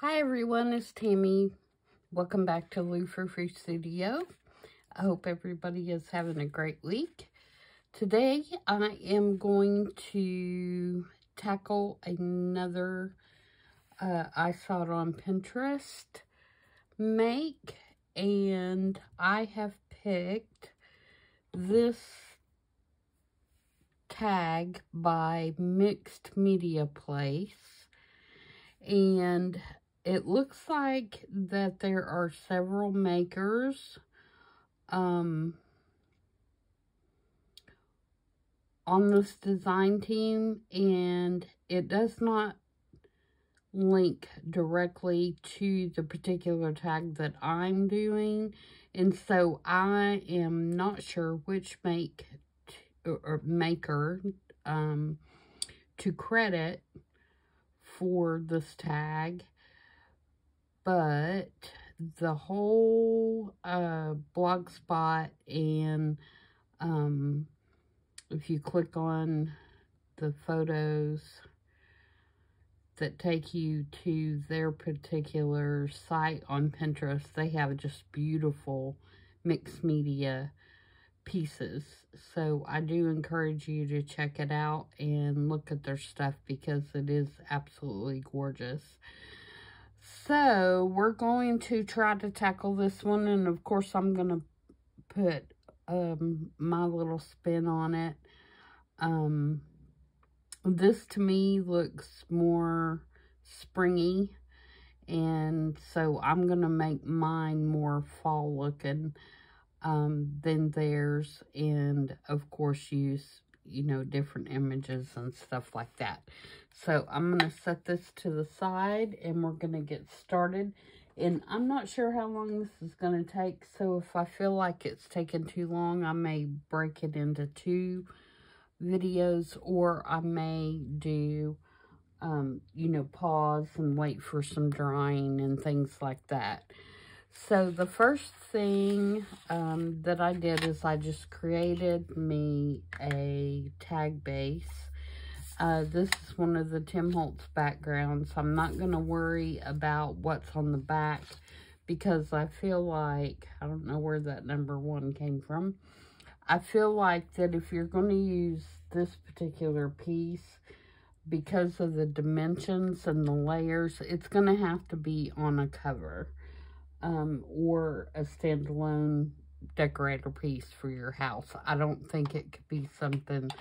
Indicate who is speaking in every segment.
Speaker 1: Hi everyone, it's Tammy. Welcome back to Frou-frou Studio. I hope everybody is having a great week. Today I am going to tackle another I saw it on Pinterest make, and I have picked this tag by Mixed Media Place, and it looks like that there are several makers on this design team, and it does not link directly to the particular tag that I'm doing, and so I am not sure which maker to credit for this tag. But the whole blog spot, and if you click on the photos that take you to their particular site on Pinterest, they have just beautiful mixed media pieces. So I do encourage you to check it out and look at their stuff because it is absolutely gorgeous. So we're going to try to tackle this one, and of course I'm going to put my little spin on it. This to me looks more springy, and so I'm going to make mine more fall looking than theirs, and of course use, you know, different images and stuff like that. So I'm going to set this to the side and we're going to get started. And I'm not sure how long this is going to take, so if I feel like it's taking too long, I may break it into 2 videos, or I may do, you know, pause and wait for some drying and things like that. So the first thing that I did is I just created me a tag base. This is one of the Tim Holtz backgrounds. I'm not going to worry about what's on the back because I feel like, I don't know where that number 1 came from. I feel like that if you're going to use this particular piece, because of the dimensions and the layers, it's going to have to be on a cover or a standalone decorator piece for your house. I don't think it could be something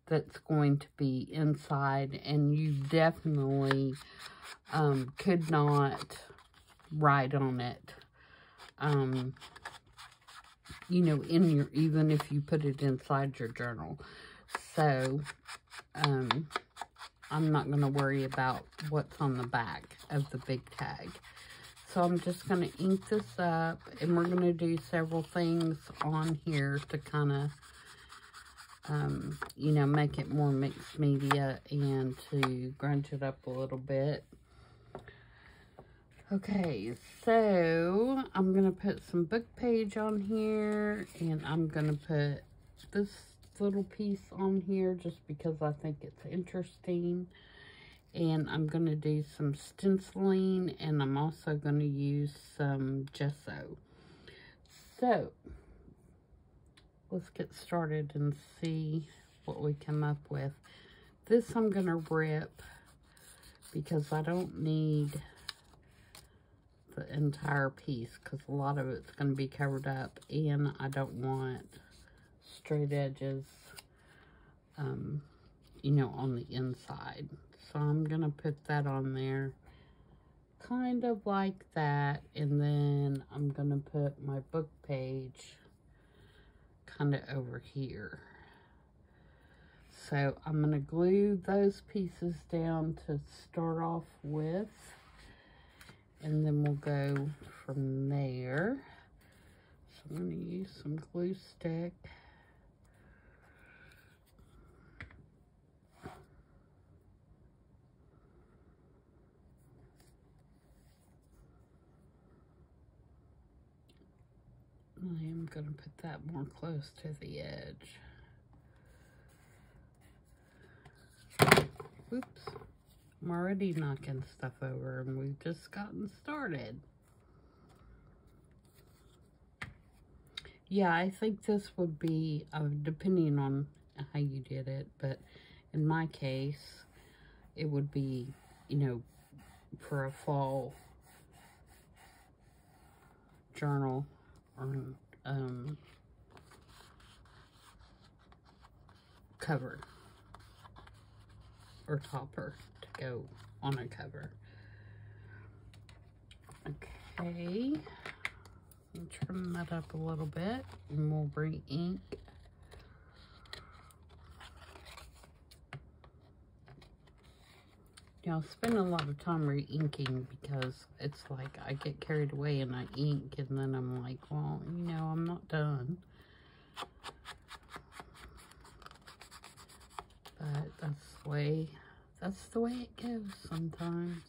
Speaker 1: that's going to be inside, and you definitely could not write on it, you know, even if you put it inside your journal. So I'm not going to worry about what's on the back of the big tag. So I'm just going to ink this up, and we're going to do several things on here to kind of, you know, make it more mixed media and to grunge it up a little bit. Okay, so I'm going to put some book page on here, and I'm going to put this little piece on here just because I think it's interesting. And I'm going to do some stenciling, and I'm also going to use some gesso. So let's get started and see what we come up with. This I'm going to rip because I don't need the entire piece because a lot of it's going to be covered up, and I don't want straight edges, you know, on the inside. So I'm going to put that on there kind of like that, and then I'm going to put my book page kind of over here. So I'm going to glue those pieces down to start off with, and then we'll go from there. So I'm going to use some glue stick. I am going to put that more close to the edge. Oops. I'm already knocking stuff over and we've just gotten started. Yeah, I think this would be, depending on how you did it, but in my case, it would be, you know, for a fall journal or cover or topper to go on a cover. Okay, trim that up a little bit and we'll bring ink. You know, I spend a lot of time re-inking because it's like I get carried away and I ink and then I'm like, well, you know, I'm not done. But that's the way it goes sometimes.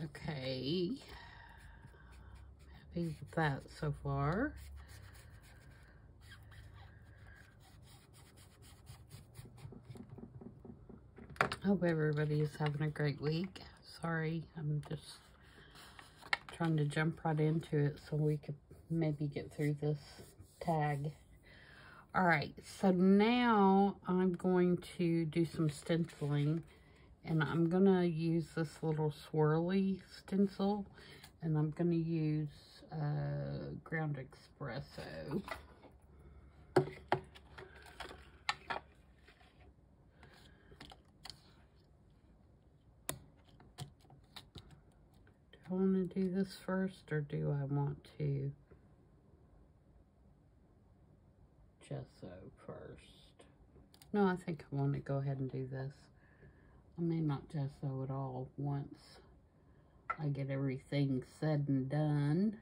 Speaker 1: Okay. Happy with that so far. Hope everybody is having a great week. Sorry, I'm just trying to jump right into it so we could maybe get through this tag. Alright, so now I'm going to do some stenciling, and I'm going to use this little swirly stencil, and I'm going to use Ground Espresso. Do I want to do this first, or do I want to gesso first? No, I think I want to go ahead and do this. I may not gesso at all once I get everything said and done.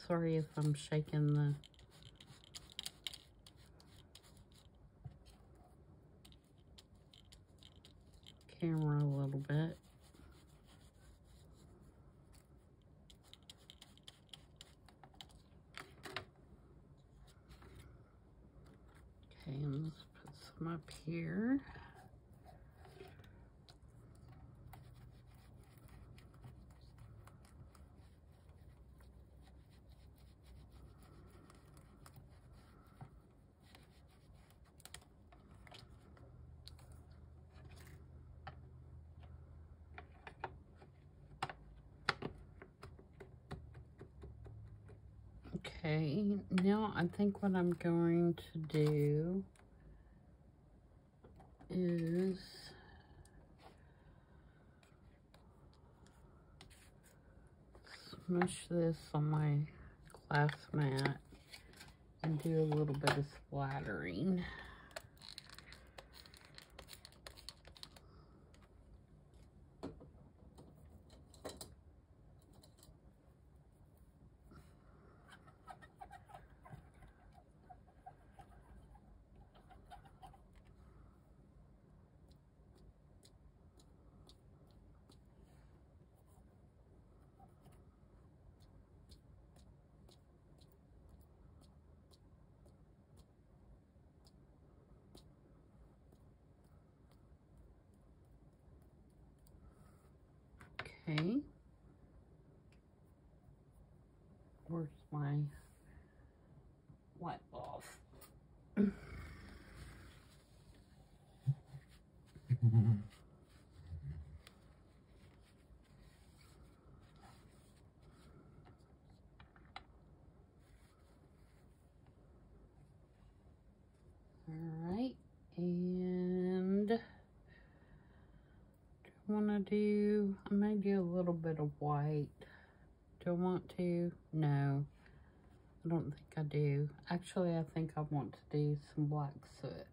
Speaker 1: Sorry if I'm shaking the camera a little bit. Okay, and let's put some up here. Okay, now I think what I'm going to do is smush this on my glass mat and do a little bit of splattering. Okay. Where's my wipe off? Alright, and I may do a little bit of white. Do I want to? No, I don't think I do. Actually, I think I want to do some black soot.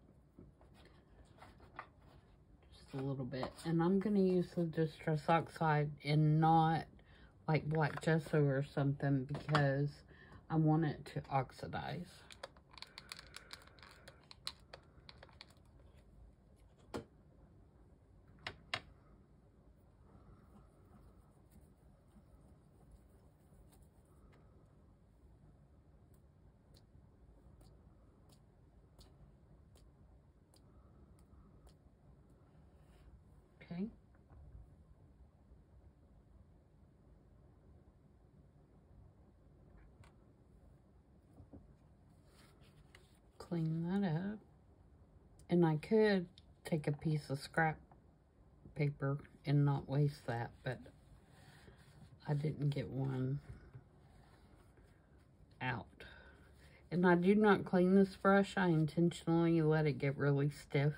Speaker 1: Just a little bit. And I'm going to use the Distress Oxide and not like black gesso or something because I want it to oxidize. clean that up. And I could take a piece of scrap paper and not waste that, but I didn't get one out. And I do not clean this brush. I intentionally let it get really stiff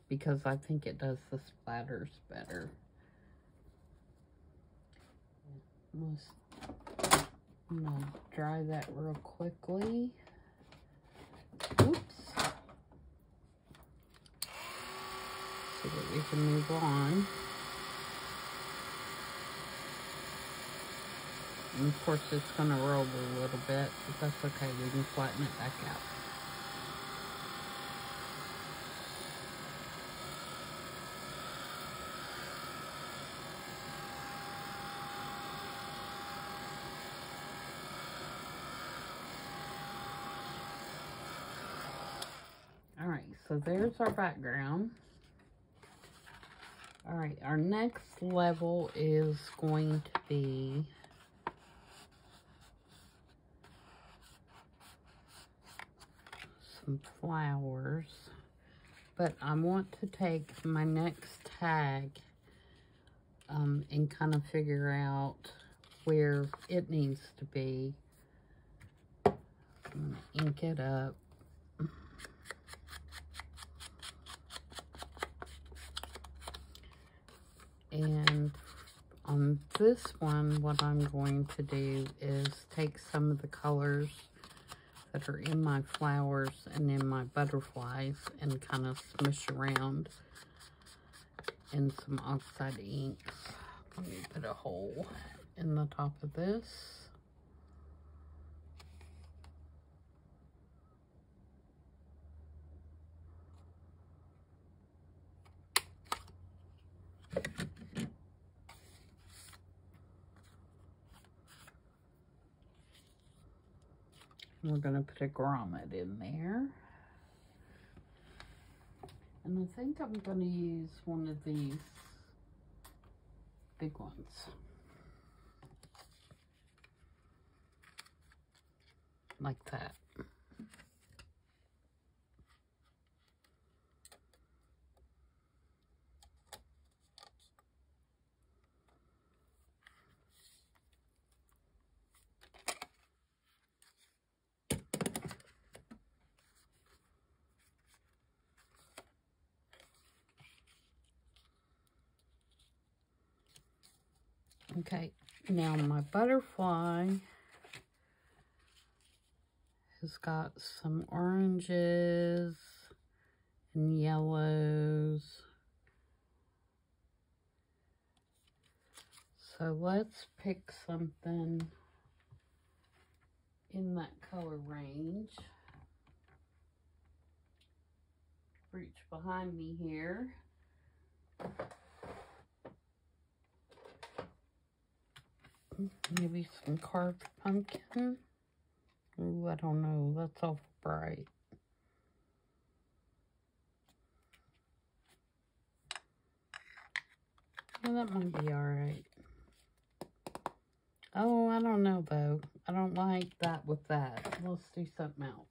Speaker 1: because I think it does the splatters better. I'm gonna dry that real quickly. Oops. So that we can move on. And of course it's gonna roll a little bit, but that's okay, we can flatten it back out. Alright, so there's our background. Alright, our next level is going to be some flowers. But I want to take my next tag and kind of figure out where it needs to be. I'm going to ink it up. And on this one, what I'm going to do is take some of the colors that are in my flowers and in my butterflies and kind of smush around in some oxide inks. Let me put a hole in the top of this. We're going to put a grommet in there. And I think I'm going to use one of these big ones. Like that. Okay, now my butterfly has got some oranges and yellows. So let's pick something in that color range. Reach behind me here. Maybe some carved pumpkin. Ooh, I don't know. That's awful bright. Yeah, that might be alright. Oh, I don't know though. I don't like that with that. Let's do something else.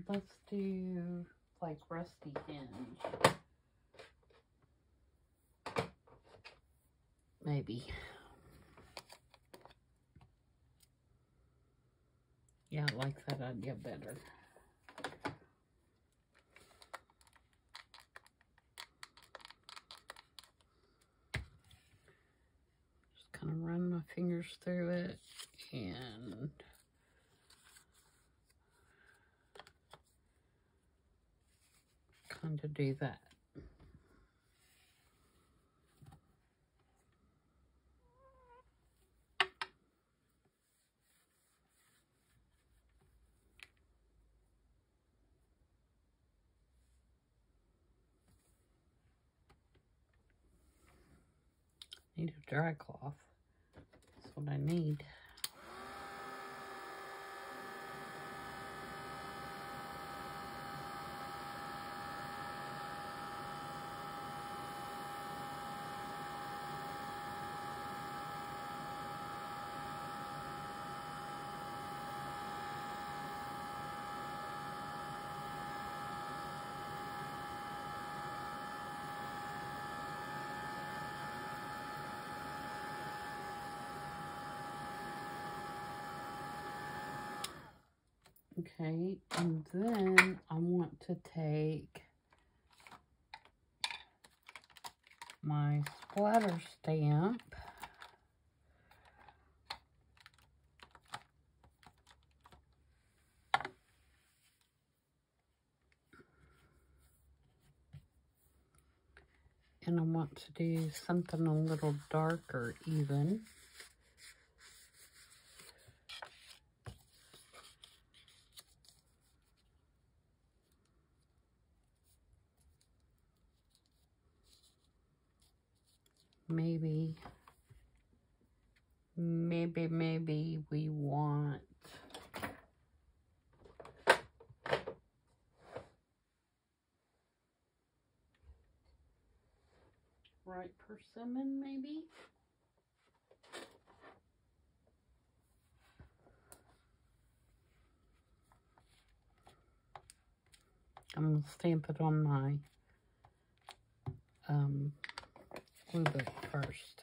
Speaker 1: Let's do like rusty hinge. Maybe. Yeah, I like that idea better. Just kind of run my fingers through it and kind of do that. Need a dry cloth. That's what I need. Okay, and then I want to take my splatter stamp and I want to do something a little darker even. Maybe we want right persimmon, maybe? I'm going to stamp it on my glue book first.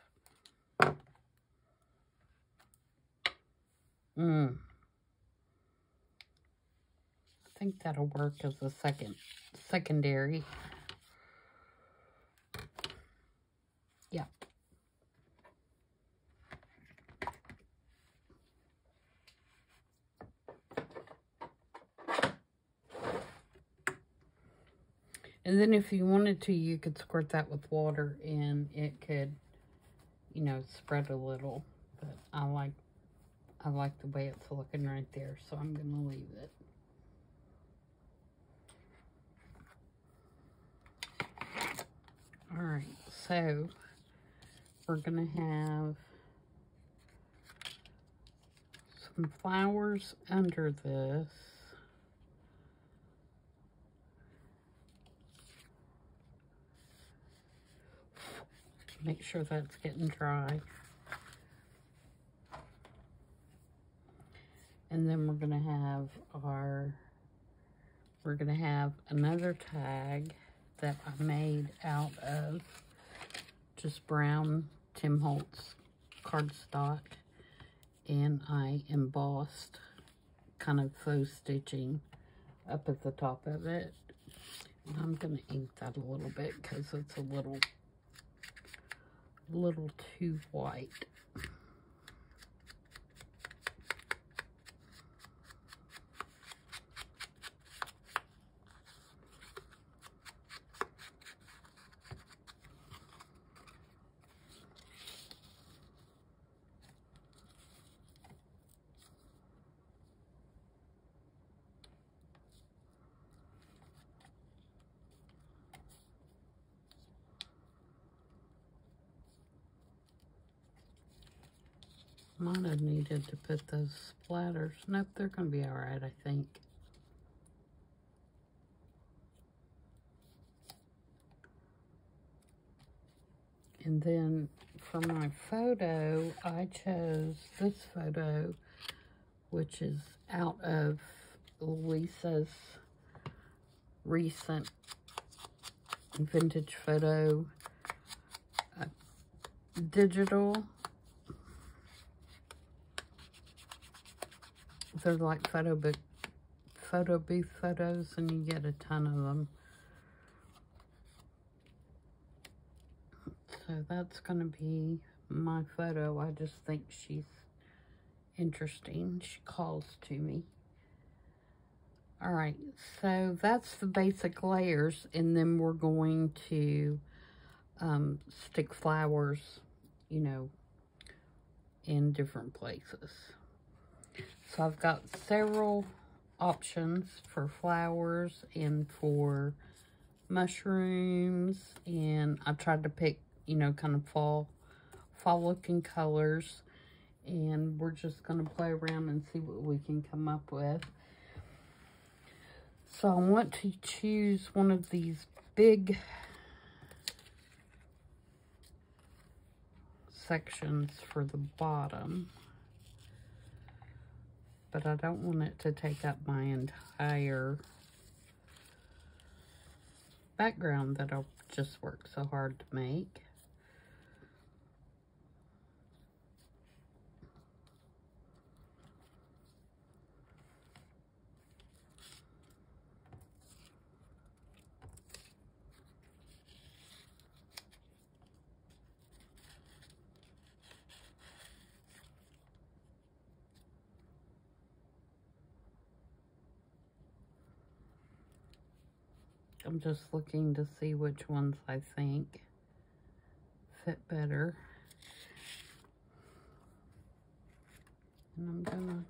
Speaker 1: I think that'll work as a secondary. Yeah. And then if you wanted to, you could squirt that with water and it could, you know, spread a little. But I like the way it's looking right there, so I'm going to leave it. All right, so we're going to have some flowers under this. Make sure that's getting dry. And then we're going to have another tag that I made out of just brown Tim Holtz cardstock, and I embossed kind of faux stitching up at the top of it. And I'm going to ink that a little bit because it's a little too white. Might have needed to put those splatters. Nope, they're going to be all right, I think. And then for my photo, I chose this photo, which is out of Lisa's recent vintage photo digital. They're like photo booth photos, and you get a ton of them. So that's gonna be my photo. I just think she's interesting. She calls to me. All right, so that's the basic layers, and then we're going to stick flowers, you know, in different places. So I've got several options for flowers and for mushrooms, and I tried to pick, you know, kind of fall looking colors, and we're just going to play around and see what we can come up with. So I want to choose one of these big sections for the bottom, but I don't want it to take up my entire background that I've just worked so hard to make. I'm just looking to see which ones I think fit better. And I'm gonna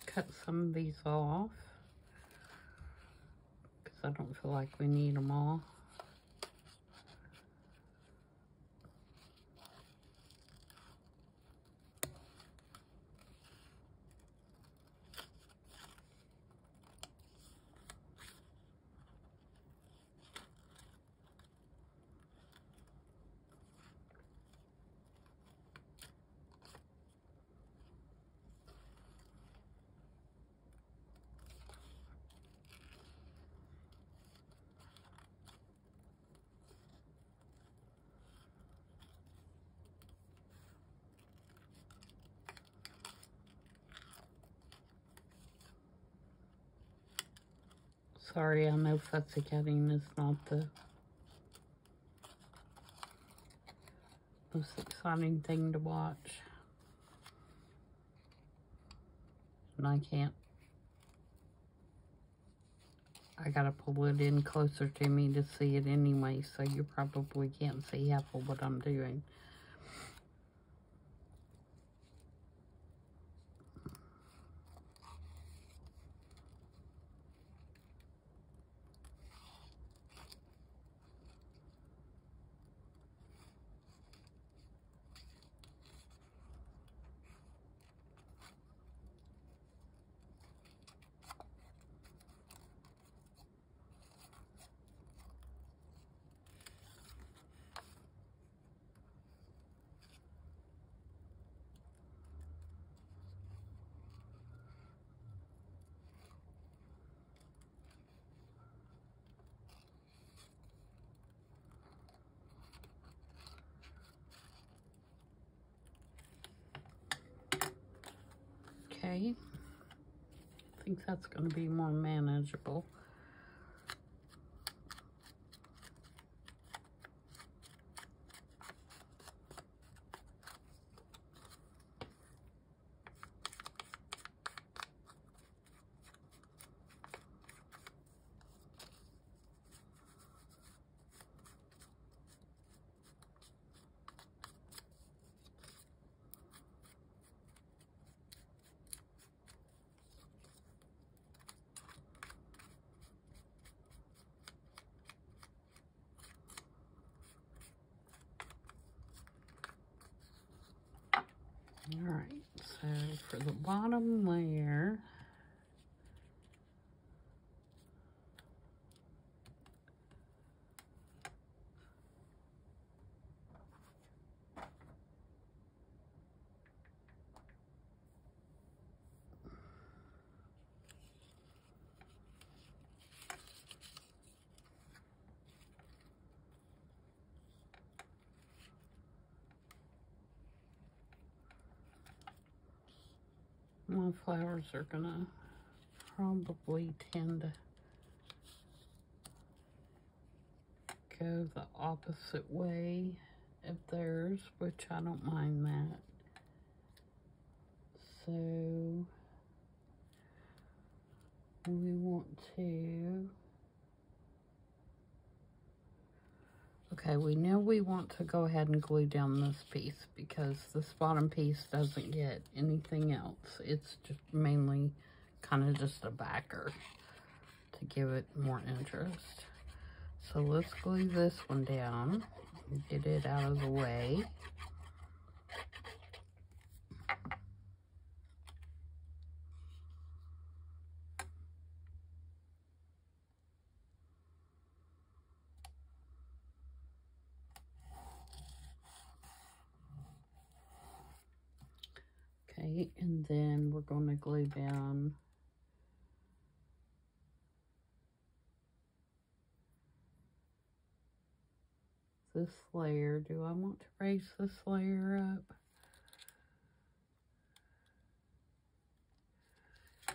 Speaker 1: cut some of these off because I don't feel like we need them all. Sorry, I know fussy cutting is not the most exciting thing to watch. And I can't. I gotta pull it in closer to me to see it anyway, so you probably can't see half of what I'm doing. Okay, I think that's going to be more manageable. All right, so for the bottom layer, my flowers are gonna probably tend to go the opposite way of theirs, which I don't mind that. So we want to, okay, we know we want to go ahead and glue down this piece because this bottom piece doesn't get anything else. It's just mainly kind of just a backer to give it more interest. So let's glue this one down and get it out of the way. Okay, and then we're going to glue down this layer. Do I want to raise this layer up?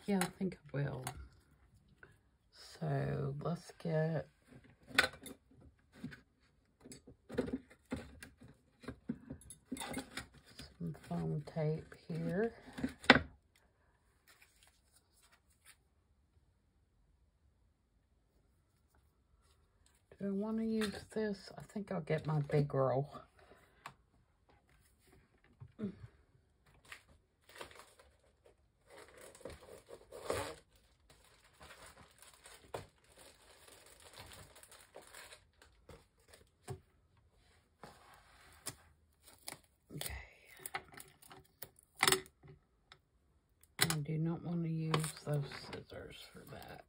Speaker 1: Yeah, I think I will. So let's get some foam tape here. Do I want to use this? I think I'll get my big roll. Okay. I do not want to use those scissors for that.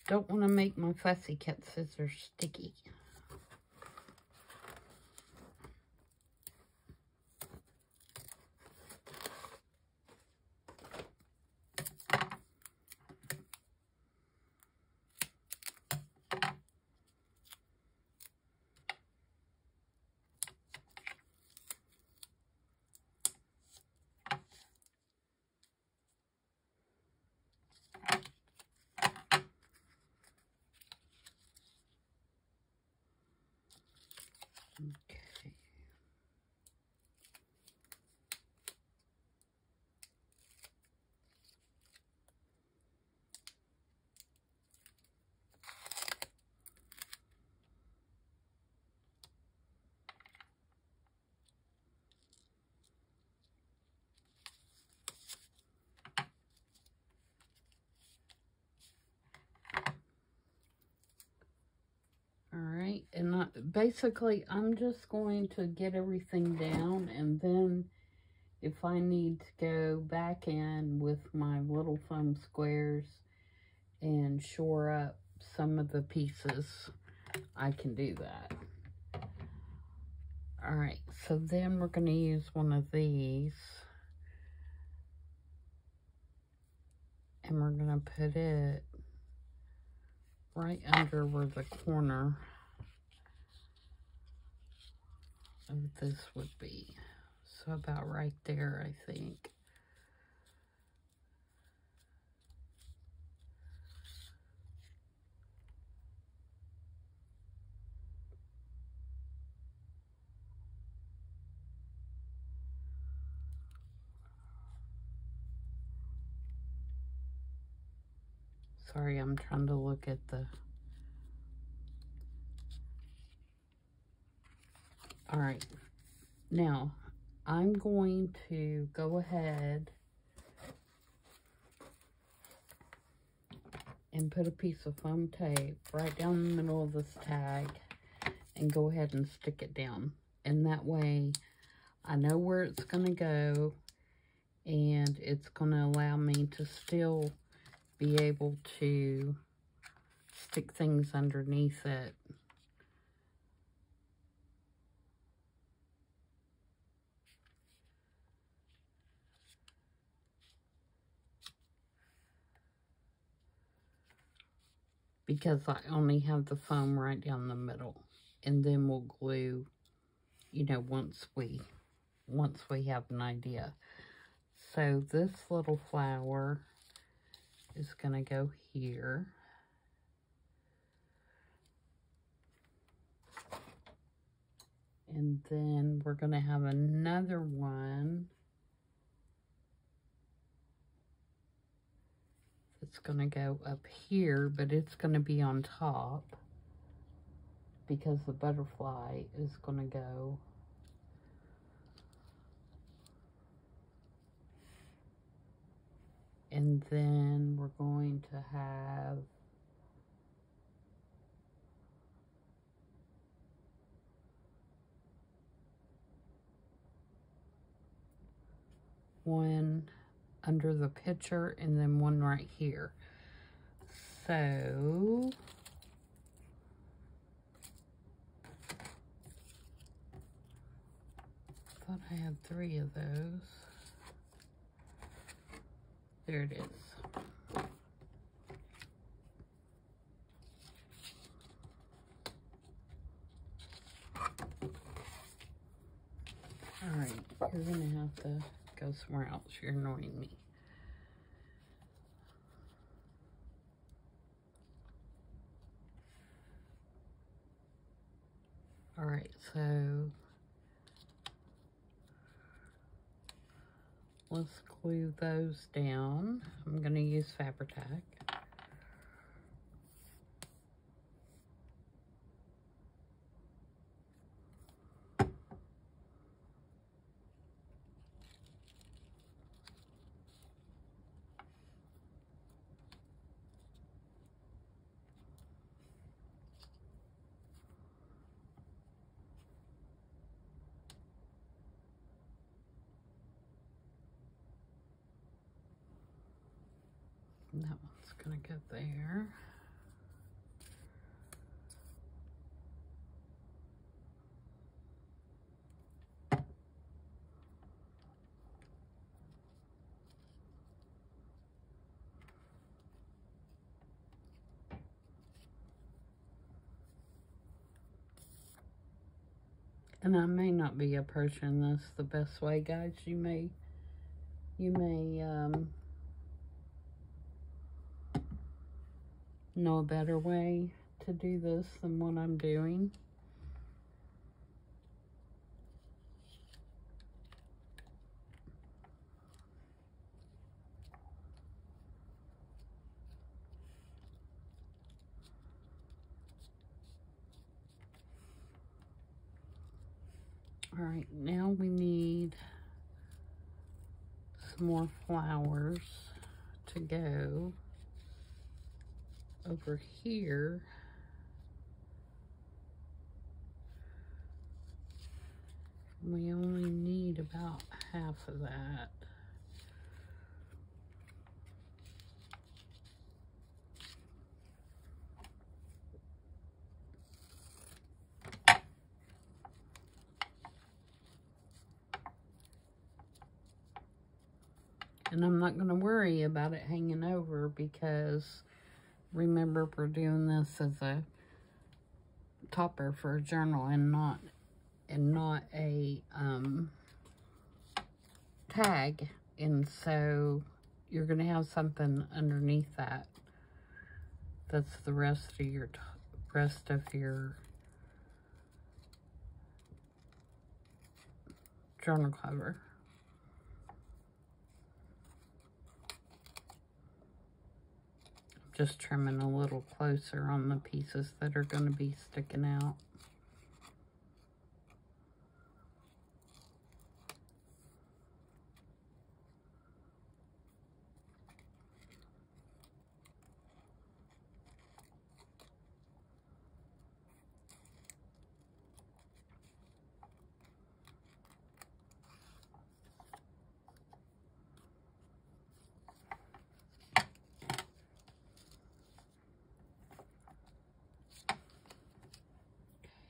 Speaker 1: Don't want to make my fussy cut scissors sticky. Okay. Alright, and basically I'm just going to get everything down, and then if I need to go back in with my little foam squares and shore up some of the pieces, I can do that. Alright, so then we're going to use one of these, and we're going to put it right under where the corner of this would be. So about right there, I think. Sorry, I'm trying to look at the... Alright, now I'm going to go ahead and put a piece of foam tape right down the middle of this tag and go ahead and stick it down. And that way I know where it's going to go, and it's going to allow me to still be able to stick things underneath it. Because I only have the foam right down the middle. And then we'll glue, you know, once we have an idea. So this little flower is going to go here. And then we're going to have another one that's going to go up here, but it's going to be on top because the butterfly is going to go and then we're going to have one under the picture and then one right here. So I thought I had 3 of those. There it is. Alright, you're gonna have to go somewhere else. You're annoying me. Alright, so let's glue those down. I'm going to use Fabri-Tac. And that one's gonna go there. And I may not be approaching this the best way, guys. You may know a better way to do this than what I'm doing. All right, now we need some more flowers to go over here. We only need about half of that. And I'm not going to worry about it hanging over because remember, we're doing this as a topper for a journal and not a tag. And so you're going to have something underneath that. That's the rest of your journal cover. Just trimming a little closer on the pieces that are going to be sticking out.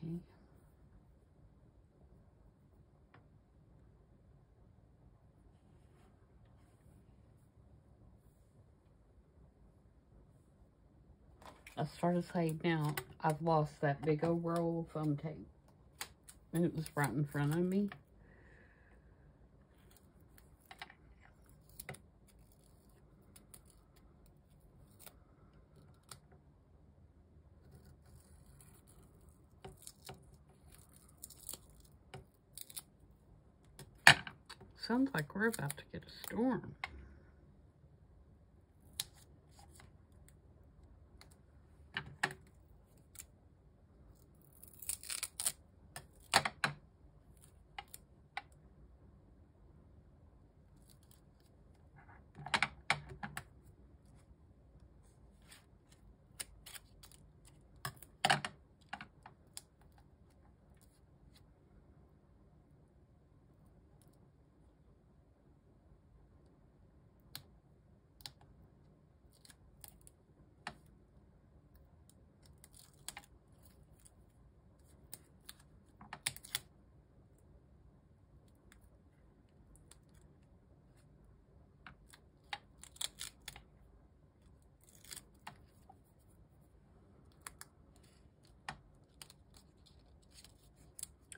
Speaker 1: Okay. I started saying now, I've lost that big old roll of foam tape. And it was right in front of me. Sounds like we're about to get a storm.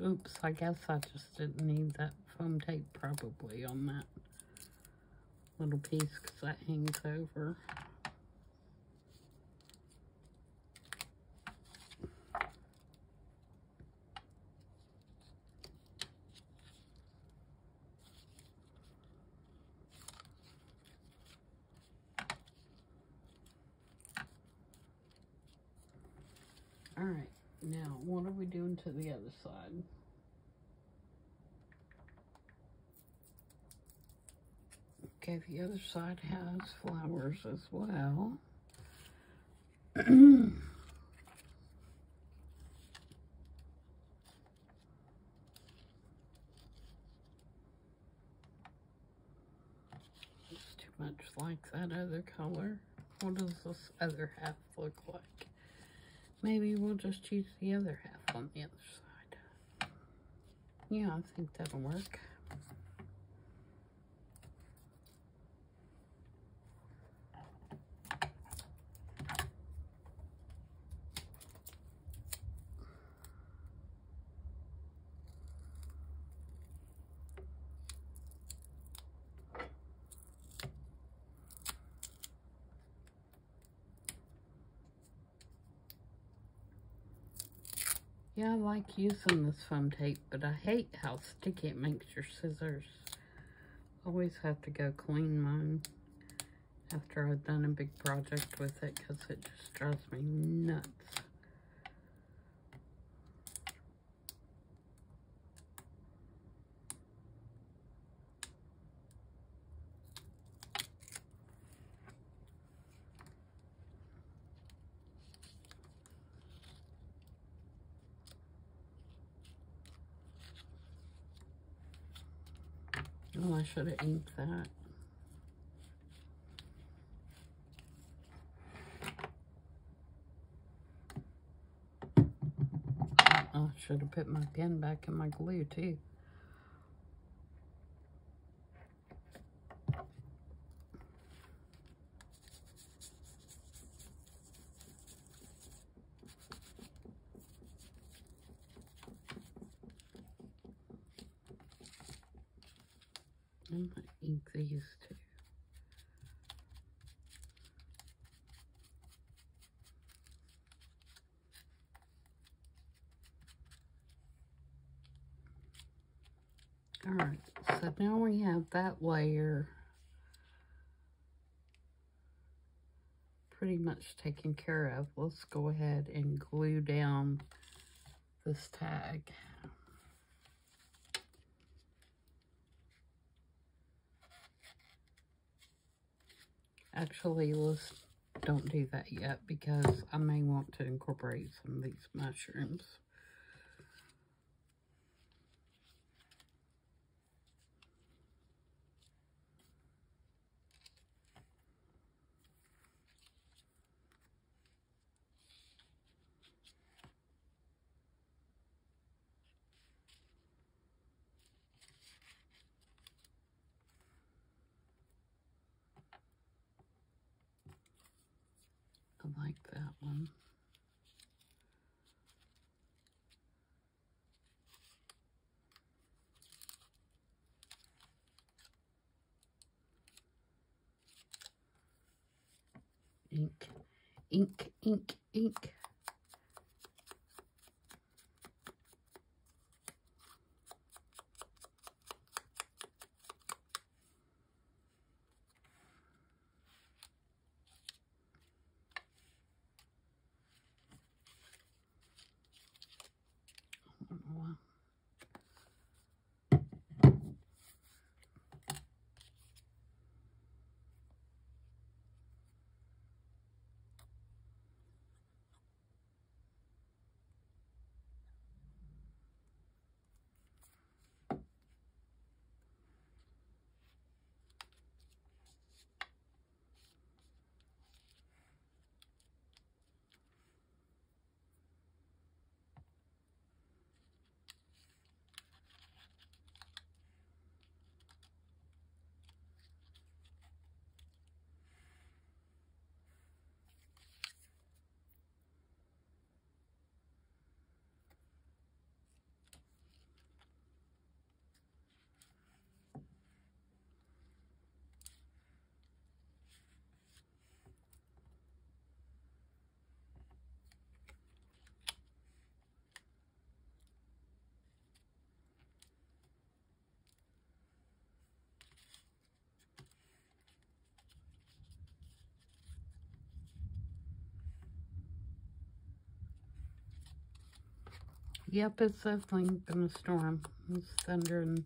Speaker 1: Oops, I guess I just didn't need that foam tape probably on that little piece because that hangs over. All right, now what are we doing to the other side? Okay, the other side has flowers as well. It's too much like that other color. What does this other half look like? Maybe we'll just use the other half on the other side. Yeah, I think that'll work. Yeah, I like using this foam tape, but I hate how sticky it makes your scissors. Always have to go clean mine after I've done a big project with it because it just drives me nuts. Oh, I should have inked that. I should have put my pen back in my glue too. I'm going to ink these too. Alright, so now we have that layer pretty much taken care of. Let's go ahead and glue down this tag. Actually, let's don't do that yet because I may want to incorporate some of these mushrooms. I like that one. Ink, ink, ink, ink. Yep, it's definitely been a storm. It's thundering.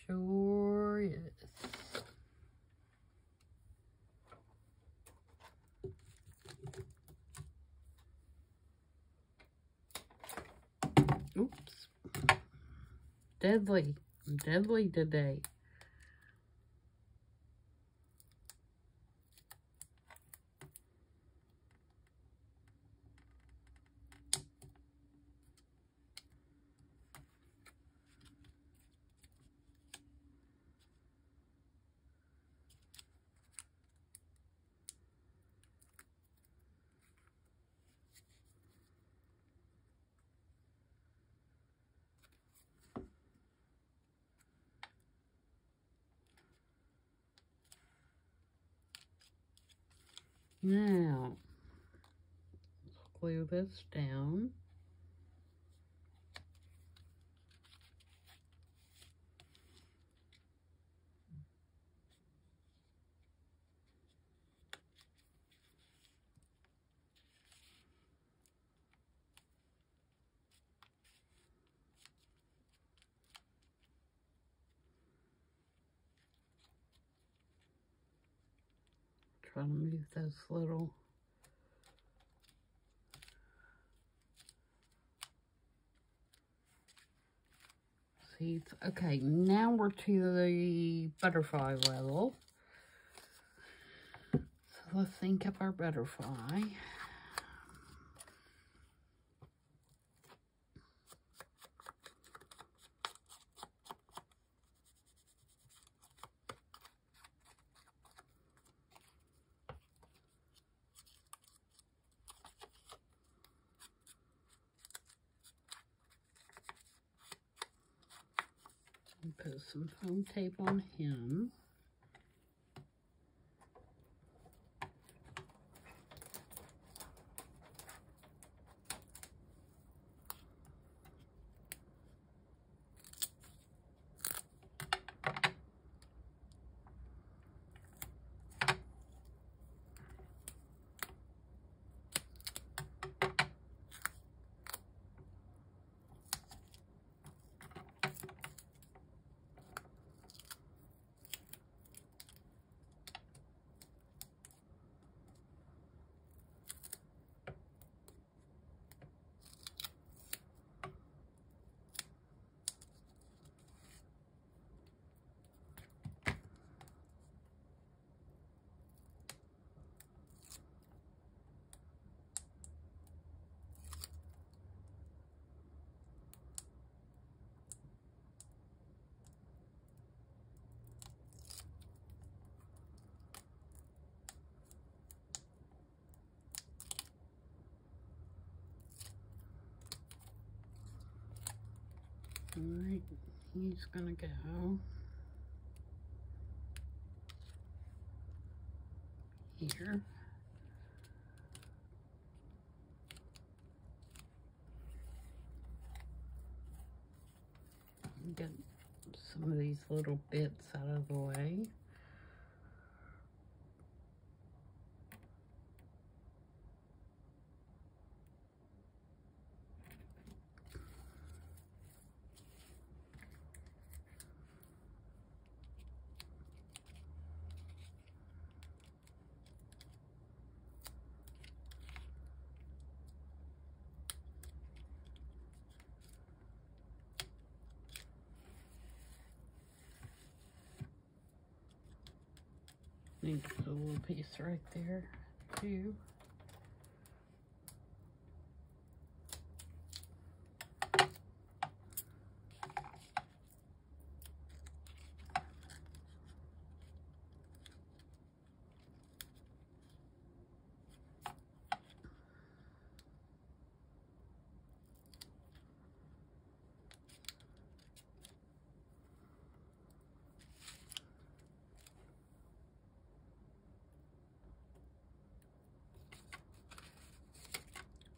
Speaker 1: Sure is. Oops. Deadly. Deadly today. Now, let's glue this down. Trying to move those little seeds. Okay, now we're to the butterfly level. So let's think up our butterfly. And put some foam tape on him. Alright, he's gonna go here. Get some of these little bits out of the way. Need to put a little piece right there, too.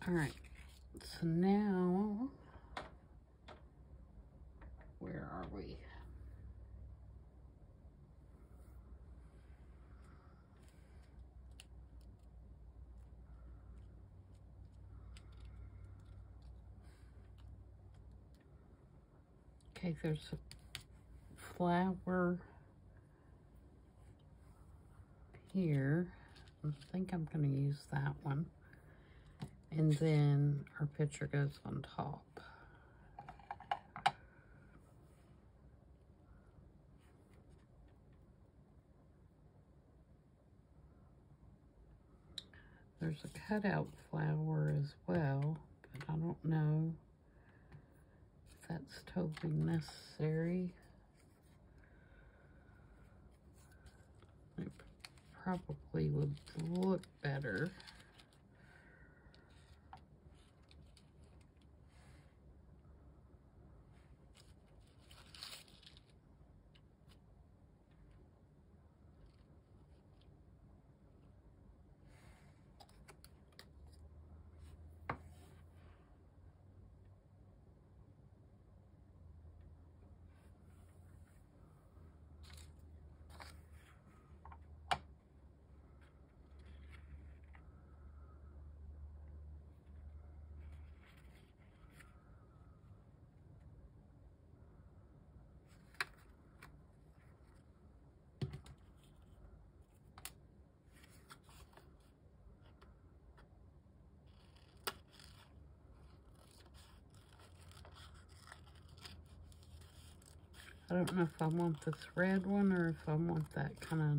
Speaker 1: All right, so now, where are we? Okay, there's a flower here. I think I'm going to use that one. And then our picture goes on top. There's a cutout flower as well, but I don't know if that's totally necessary. It probably would look better. I don't know if I want this red one or if I want that kind of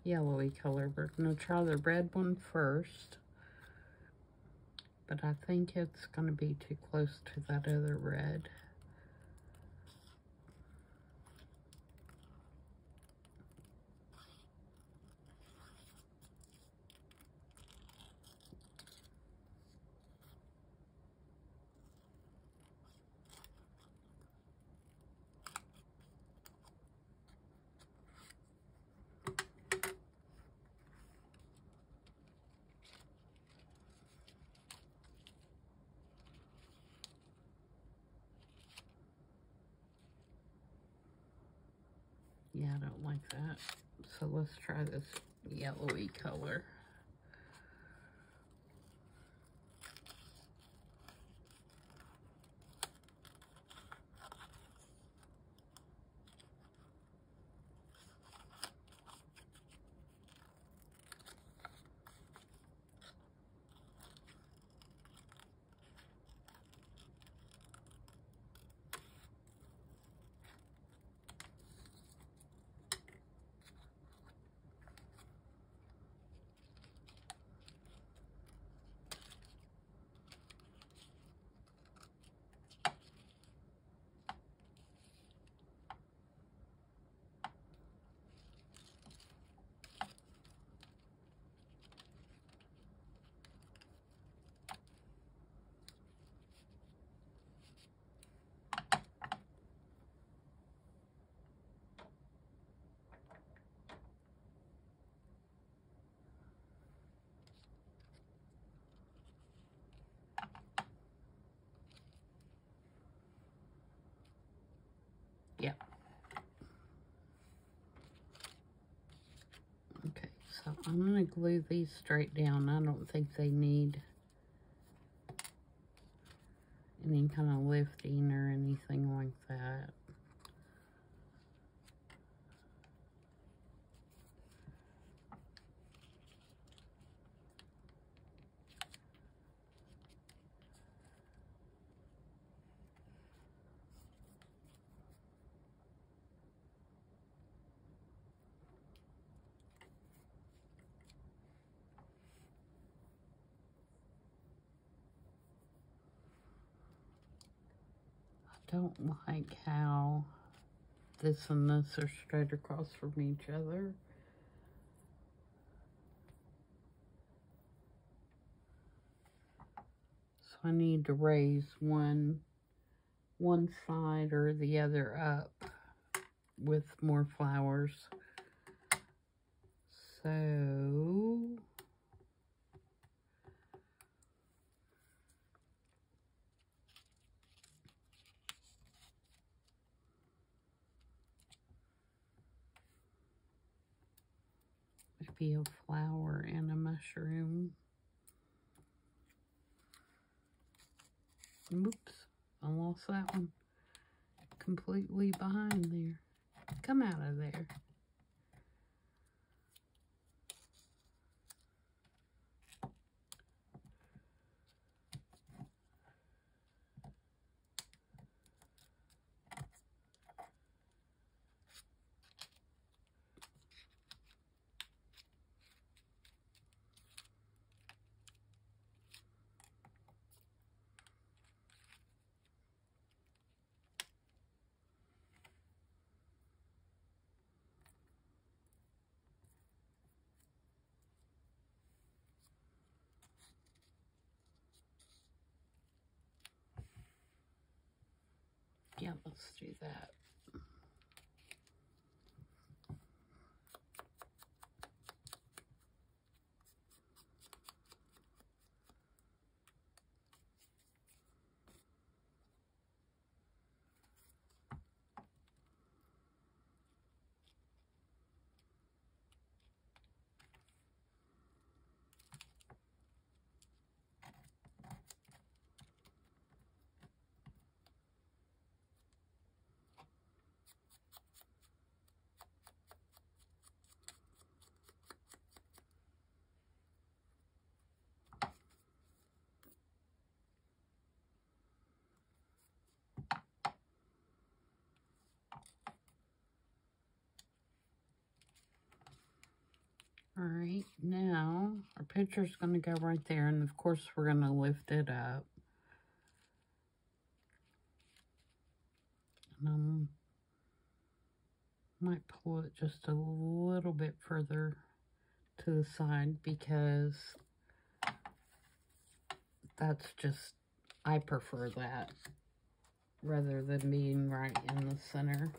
Speaker 1: yellowy color. We're going to try the red one first. But I think it's going to be too close to that other red. Yeah, I don't like that. So let's try this yellowy color. Yep. Okay, so I'm going to glue these straight down. I don't think they need any kind of lifting or anything like that. Don't like how this and this are straight across from each other. So I need to raise one side or the other up with more flowers. So maybe a flower and a mushroom. Oops, I lost that one. Completely behind there. Come out of there. Yeah, let's do that. All right, now our picture's going to go right there, and of course we're going to lift it up. And might pull it just a little bit further to the side because that's just, I prefer that rather than being right in the center.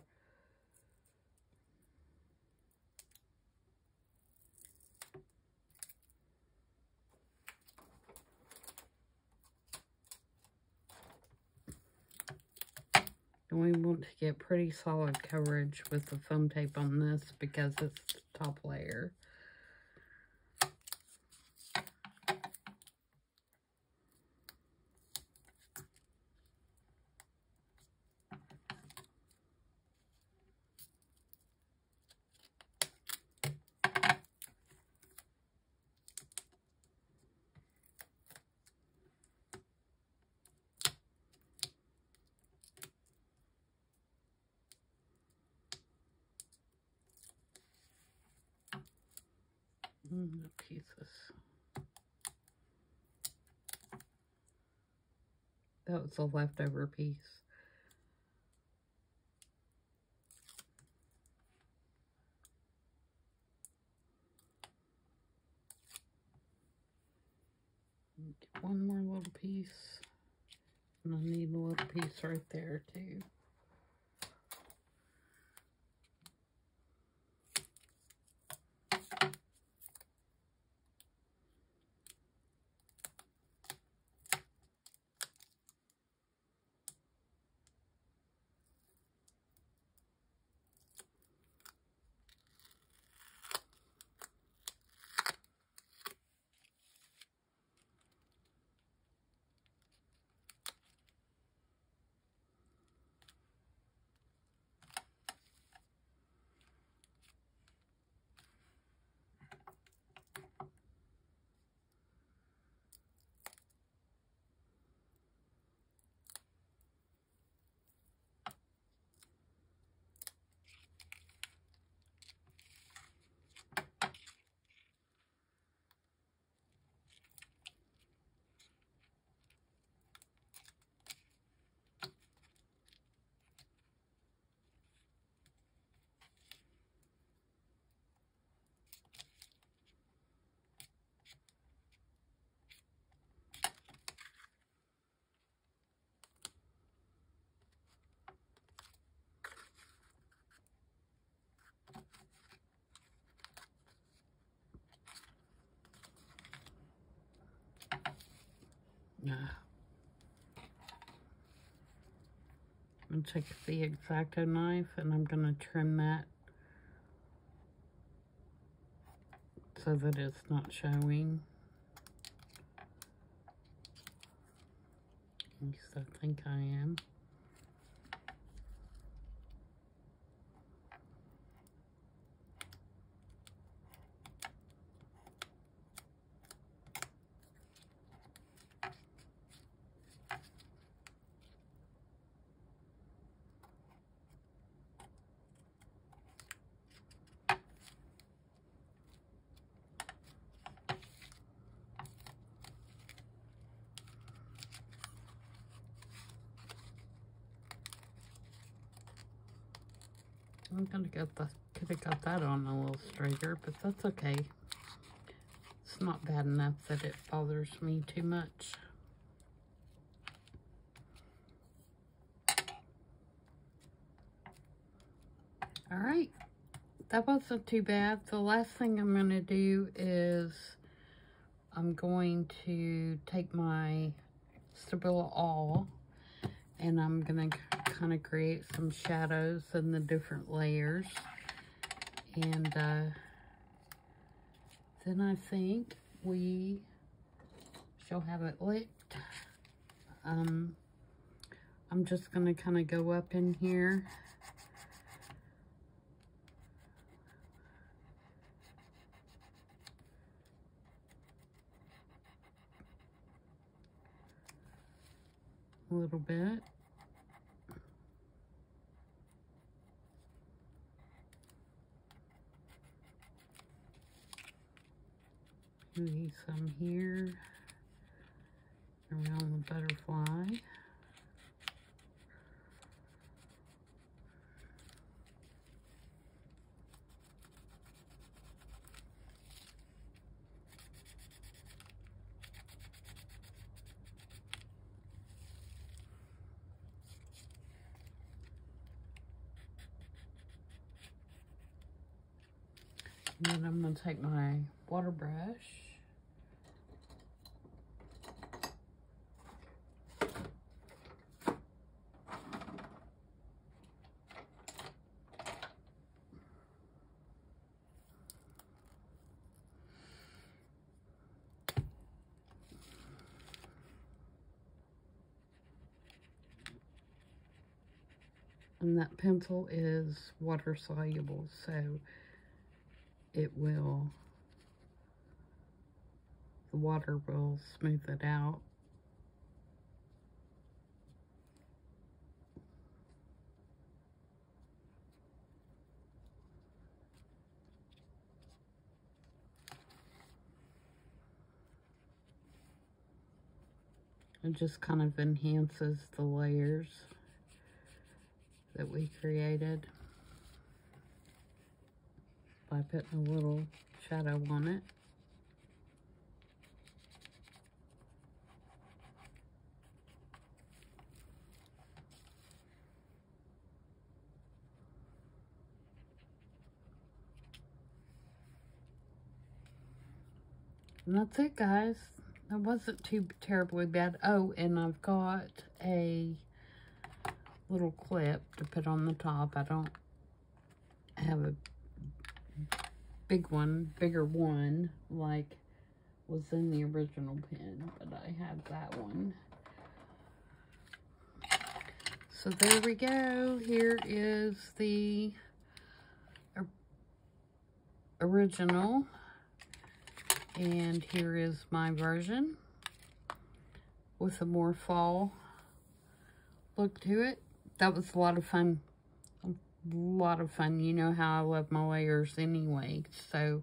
Speaker 1: And we want to get pretty solid coverage with the foam tape on this because it's the top layer. The pieces. That was a leftover piece. Get one more little piece. And I need a little piece right there too. I'm going to take the X-Acto knife and I'm going to trim that so that it's not showing. At least I think I am. Could have got that on a little straighter, but that's okay. It's not bad enough that it bothers me too much. All right, that wasn't too bad. The last thing I'm going to do is I'm going to take my Stabila All and I'm going to kind of create some shadows in the different layers. And then I think we shall have it lit. I'm just going to kind of go up in here. A little bit. Maybe some here around the butterfly. And then I'm going to take my water brush. And that pencil is water soluble, so it will, the water will smooth it out. It just kind of enhances the layers that we created by putting a little shadow on it. And that's it, guys. That wasn't too terribly bad. Oh, and I've got a little clip to put on the top. I don't have a bigger one like was in the original pen, but I have that one. So there we go. Here is the original, and here is my version with a more fall look to it. That was a lot of fun. You know how I love my layers anyway. So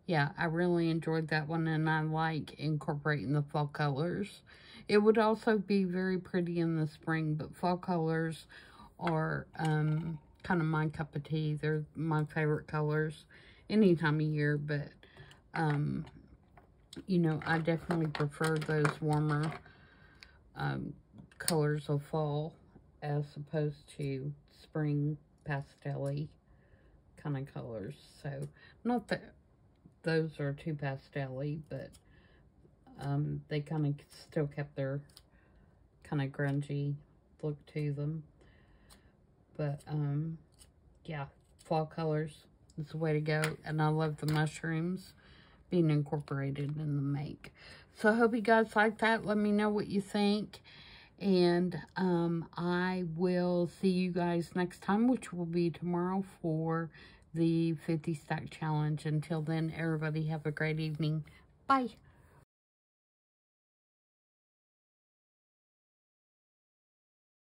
Speaker 1: yeah, I really enjoyed that one, and I like incorporating the fall colors. It would also be very pretty in the spring, but fall colors are kind of my cup of tea. They're my favorite colors any time of year, but you know, I definitely prefer those warmer colors of fall as opposed to spring pastel-y kind of colors. So, not that those are too pastel-y, but they kind of still kept their kind of grungy look to them. But, yeah, fall colors is the way to go. And I love the mushrooms being incorporated in the make. So, I hope you guys like that. Let me know what you think. And I will see you guys next time, which will be tomorrow for the 50 stack challenge. Until then, everybody have a great evening. Bye.